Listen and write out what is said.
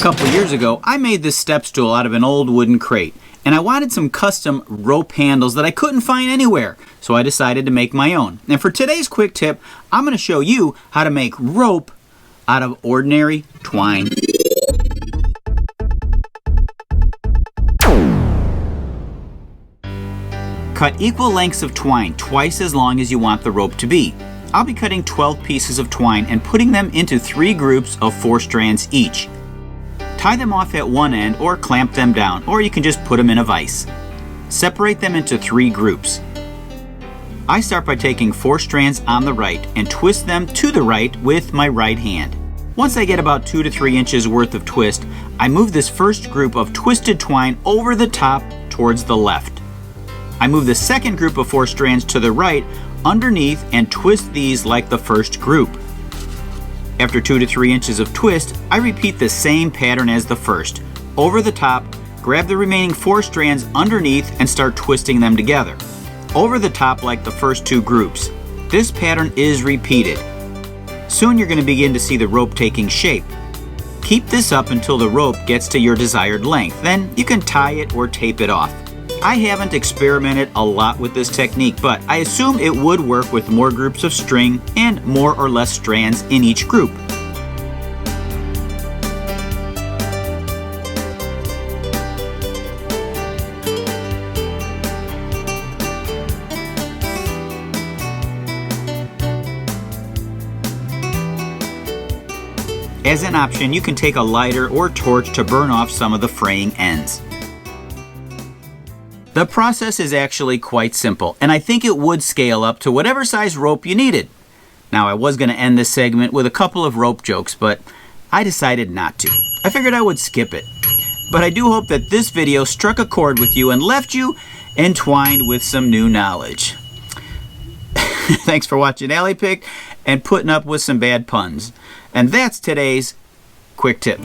couple years ago, I made this step stool out of an old wooden crate, and I wanted some custom rope handles that I couldn't find anywhere, so I decided to make my own. And for today's quick tip, I'm going to show you how to make rope out of ordinary twine. Cut equal lengths of twine, twice as long as you want the rope to be. I'll be cutting 12 pieces of twine and putting them into 3 groups of 4 strands each. Tie them off at one end or clamp them down, or you can just put them in a vise. Separate them into 3 groups. I start by taking 4 strands on the right and twist them to the right with my right hand. Once I get about 2 to 3 inches worth of twist, I move this first group of twisted twine over the top towards the left. I move the second group of 4 strands to the right underneath and twist these like the first group. After 2 to 3 inches of twist, I repeat the same pattern as the first. Over the top, grab the remaining 4 strands underneath and start twisting them together. Over the top like the first 2 groups. This pattern is repeated. Soon you're going to begin to see the rope taking shape. Keep this up until the rope gets to your desired length, then you can tie it or tape it off. I haven't experimented a lot with this technique, but I assume it would work with more groups of string and more or less strands in each group. As an option, you can take a lighter or torch to burn off some of the fraying ends. The process is actually quite simple, and I think it would scale up to whatever size rope you needed. Now, I was going to end this segment with a couple of rope jokes, but I decided not to. I figured I would skip it. But I do hope that this video struck a chord with you and left you entwined with some new knowledge. Thanks for watching Alley Pick and putting up with some bad puns. And that's today's quick tip.